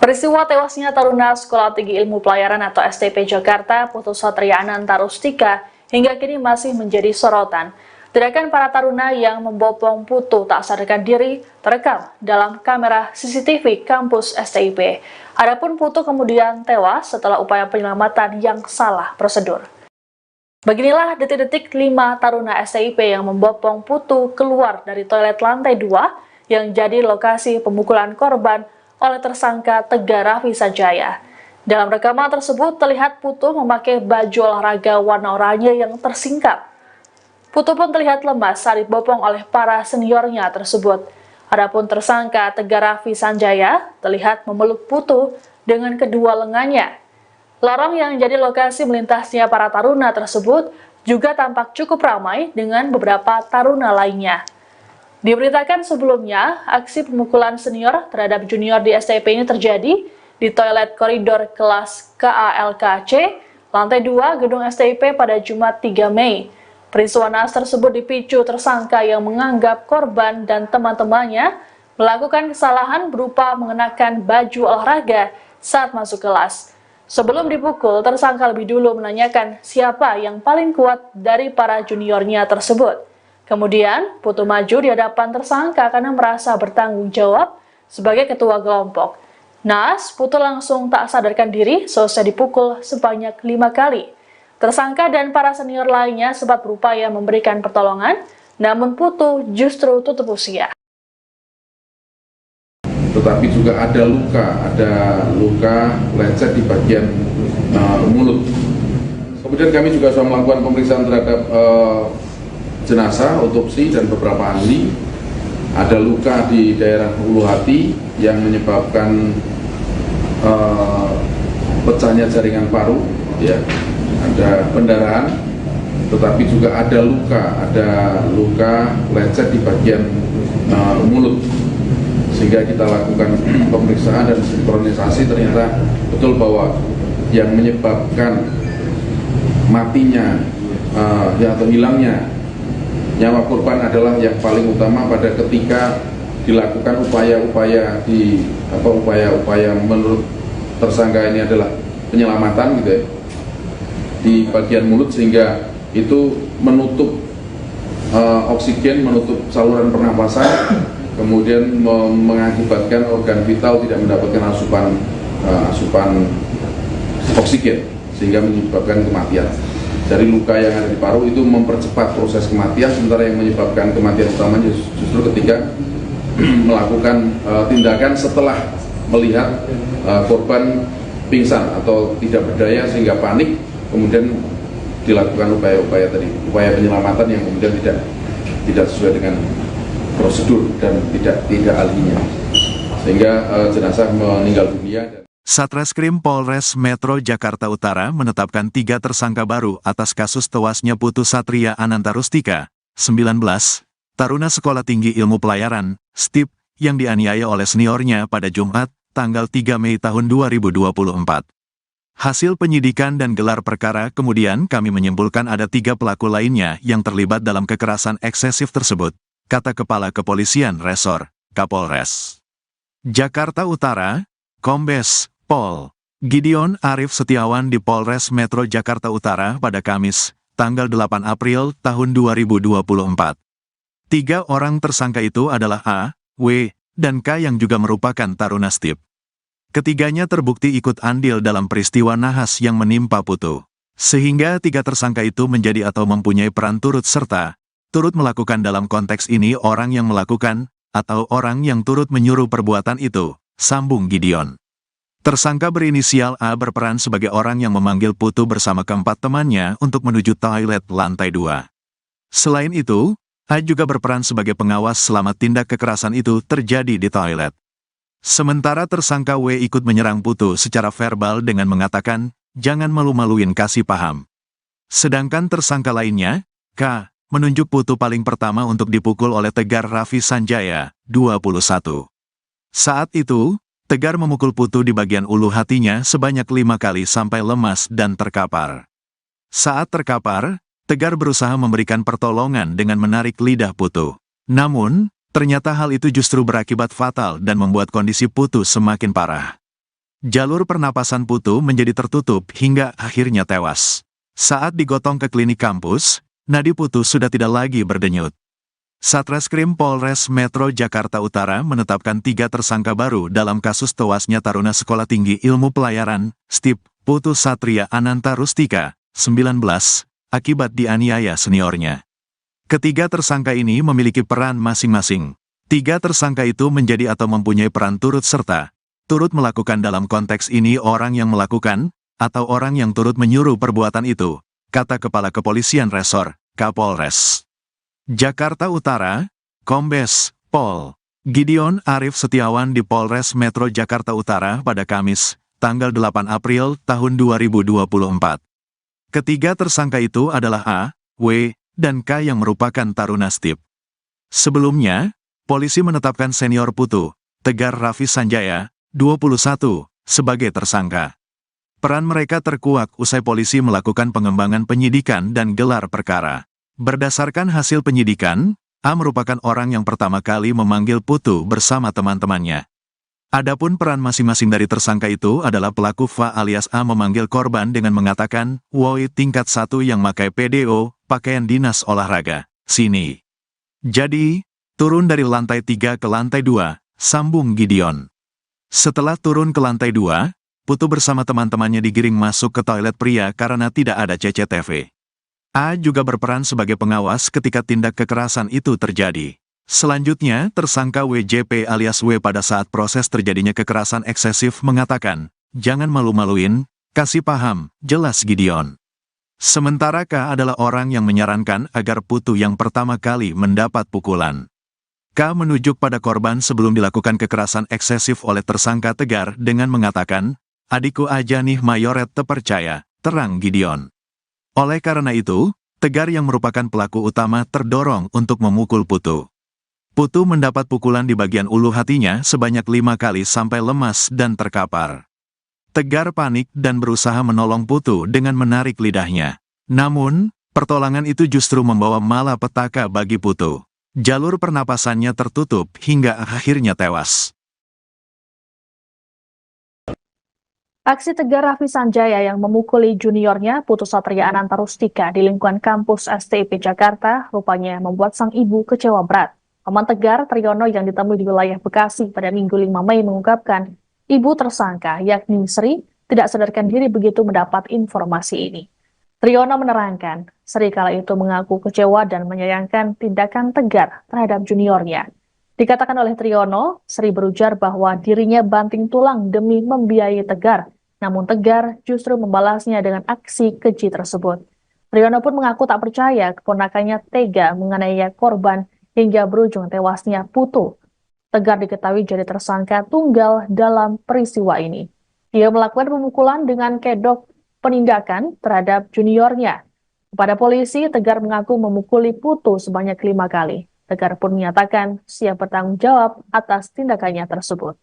Peristiwa tewasnya taruna Sekolah Tinggi Ilmu Pelayaran atau STP Jakarta, Putu Satria Ananta Rustika, hingga kini masih menjadi sorotan. Tindakan para taruna yang membopong Putu tak sadarkan diri terekam dalam kamera CCTV kampus STIP. Adapun Putu kemudian tewas setelah upaya penyelamatan yang salah prosedur. Beginilah detik-detik 5 taruna STIP yang membopong Putu keluar dari toilet lantai 2 yang jadi lokasi pemukulan korban oleh tersangka Tegar Raffi Sanjaya. Dalam rekaman tersebut terlihat Putu memakai baju olahraga warna oranye yang tersingkap. Putu pun terlihat lemas saat dibopong oleh para seniornya tersebut. Adapun tersangka Tegar Raffi Sanjaya terlihat memeluk Putu dengan kedua lengannya. Lorong yang jadi lokasi melintasnya para taruna tersebut juga tampak cukup ramai dengan beberapa taruna lainnya. Diberitakan sebelumnya, aksi pemukulan senior terhadap junior di STIP ini terjadi di toilet koridor kelas KALKC, lantai 2 gedung STIP pada Jumat 3 Mei. Peristiwa naas tersebut dipicu tersangka yang menganggap korban dan teman-temannya melakukan kesalahan berupa mengenakan baju olahraga saat masuk kelas. Sebelum dipukul, tersangka lebih dulu menanyakan siapa yang paling kuat dari para juniornya tersebut. Kemudian, Putu maju di hadapan tersangka karena merasa bertanggung jawab sebagai ketua kelompok. Naas, Putu langsung tak sadarkan diri selesai dipukul sebanyak 5 kali. Tersangka dan para senior lainnya sempat berupaya memberikan pertolongan, namun Putu justru tutup usia. Tetapi juga ada luka lecet di bagian mulut. Kemudian kami juga sudah melakukan pemeriksaan terhadap jenazah, otopsi, dan beberapa ahli. Ada luka di daerah ulu hati yang menyebabkan pecahnya jaringan paru, ya. Ada pendarahan, tetapi juga ada luka lecet di bagian mulut. Sehingga kita lakukan pemeriksaan dan sinkronisasi, ternyata betul bahwa yang menyebabkan matinya atau hilangnya nyawa korban adalah yang paling utama pada ketika dilakukan upaya menurut tersangka ini adalah penyelamatan, gitu ya, di bagian mulut, sehingga itu menutup oksigen, menutup saluran pernapasan, kemudian mengakibatkan organ vital tidak mendapatkan asupan oksigen, sehingga menyebabkan kematian. Dari luka yang ada di paru itu mempercepat proses kematian, sementara yang menyebabkan kematian utamanya justru ketika melakukan tindakan setelah melihat korban pingsan atau tidak berdaya sehingga panik, kemudian dilakukan upaya penyelamatan yang kemudian tidak sesuai dengan prosedur dan tidak ahlinya, sehingga jenazah meninggal dunia. Satreskrim Polres Metro Jakarta Utara menetapkan 3 tersangka baru atas kasus tewasnya Putu Satria Ananta Rustika, 19, taruna Sekolah Tinggi Ilmu Pelayaran, STIP, yang dianiaya oleh seniornya pada Jumat, tanggal 3 Mei tahun 2024. Hasil penyidikan dan gelar perkara kemudian kami menyimpulkan ada 3 pelaku lainnya yang terlibat dalam kekerasan eksesif tersebut, kata Kepala Kepolisian Resor, Kapolres Jakarta Utara, Kombes Pol Gideon Arif Setiawan di Polres Metro Jakarta Utara pada Kamis, tanggal 8 April tahun 2024. 3 orang tersangka itu adalah A, W, dan K yang juga merupakan taruna STIP. Ketiganya terbukti ikut andil dalam peristiwa nahas yang menimpa Putu. Sehingga 3 tersangka itu menjadi atau mempunyai peran turut serta, turut melakukan dalam konteks ini orang yang melakukan, atau orang yang turut menyuruh perbuatan itu, sambung Gideon. Tersangka berinisial A berperan sebagai orang yang memanggil Putu bersama keempat temannya untuk menuju toilet lantai 2. Selain itu, A juga berperan sebagai pengawas selama tindak kekerasan itu terjadi di toilet. Sementara tersangka W ikut menyerang Putu secara verbal dengan mengatakan, jangan malu-maluin, kasih paham. Sedangkan tersangka lainnya, K, menunjuk Putu paling pertama untuk dipukul oleh Tegar Raffi Sanjaya, 21. Saat itu, Tegar memukul Putu di bagian ulu hatinya sebanyak 5 kali sampai lemas dan terkapar. Saat terkapar, Tegar berusaha memberikan pertolongan dengan menarik lidah Putu. Namun, ternyata hal itu justru berakibat fatal dan membuat kondisi Putu semakin parah. Jalur pernapasan Putu menjadi tertutup hingga akhirnya tewas. Saat digotong ke klinik kampus, nadi Putu sudah tidak lagi berdenyut. Satreskrim Polres Metro Jakarta Utara menetapkan 3 tersangka baru dalam kasus tewasnya taruna Sekolah Tinggi Ilmu Pelayaran, STIP, Putu Satria Ananta Rustika, 19, akibat dianiaya seniornya. Ketiga tersangka ini memiliki peran masing-masing. 3 tersangka itu menjadi atau mempunyai peran turut serta. Turut melakukan dalam konteks ini orang yang melakukan, atau orang yang turut menyuruh perbuatan itu, kata Kepala Kepolisian Resor, Kapolres Jakarta Utara, Kombes Pol Gideon Arif Setiawan di Polres Metro Jakarta Utara pada Kamis, tanggal 8 April tahun 2024. Ketiga tersangka itu adalah A, W, dan K yang merupakan taruna STIP. Sebelumnya, polisi menetapkan senior Putu, Tegar Raffi Sanjaya, 21, sebagai tersangka. Peran mereka terkuak usai polisi melakukan pengembangan penyidikan dan gelar perkara. Berdasarkan hasil penyidikan, A merupakan orang yang pertama kali memanggil Putu bersama teman-temannya. Adapun peran masing-masing dari tersangka itu adalah pelaku Fa alias A memanggil korban dengan mengatakan, "Woi tingkat 1 yang pakai PDO, pakaian dinas olahraga, sini." Jadi, turun dari lantai 3 ke lantai 2, sambung Gideon. Setelah turun ke lantai 2, Putu bersama teman-temannya digiring masuk ke toilet pria karena tidak ada CCTV. A juga berperan sebagai pengawas ketika tindak kekerasan itu terjadi. Selanjutnya, tersangka WJP alias W pada saat proses terjadinya kekerasan eksesif mengatakan, "Jangan malu-maluin, kasih paham, jelas Gideon." Sementara K adalah orang yang menyarankan agar Putu yang pertama kali mendapat pukulan. K menunjuk pada korban sebelum dilakukan kekerasan eksesif oleh tersangka Tegar dengan mengatakan, "Adikku aja nih mayoret terpercaya," terang Gideon. Oleh karena itu, Tegar yang merupakan pelaku utama terdorong untuk memukul Putu. Putu mendapat pukulan di bagian ulu hatinya sebanyak 5 kali sampai lemas dan terkapar. Tegar panik dan berusaha menolong Putu dengan menarik lidahnya. Namun, pertolongan itu justru membawa malapetaka bagi Putu. Jalur pernapasannya tertutup hingga akhirnya tewas. Aksi Tegar Raffi Sanjaya yang memukuli juniornya Putu Satria Ananta Rustika di lingkungan kampus STIP Jakarta rupanya membuat sang ibu kecewa berat. Paman Tegar, Triyono yang ditemui di wilayah Bekasi pada Minggu 5 Mei mengungkapkan, ibu tersangka yakni Sri tidak sadarkan diri begitu mendapat informasi ini. Triyono menerangkan, Sri kala itu mengaku kecewa dan menyayangkan tindakan Tegar terhadap juniornya. Dikatakan oleh Triyono, Sri berujar bahwa dirinya banting tulang demi membiayai Tegar, namun Tegar justru membalasnya dengan aksi keji tersebut. Triyono pun mengaku tak percaya keponakannya tega menganiaya korban hingga berujung tewasnya Putu. Tegar diketahui jadi tersangka tunggal dalam peristiwa ini. Ia melakukan pemukulan dengan kedok penindakan terhadap juniornya. Kepada polisi, Tegar mengaku memukuli Putu sebanyak 5 kali. Tegar pun menyatakan siap bertanggung jawab atas tindakannya tersebut.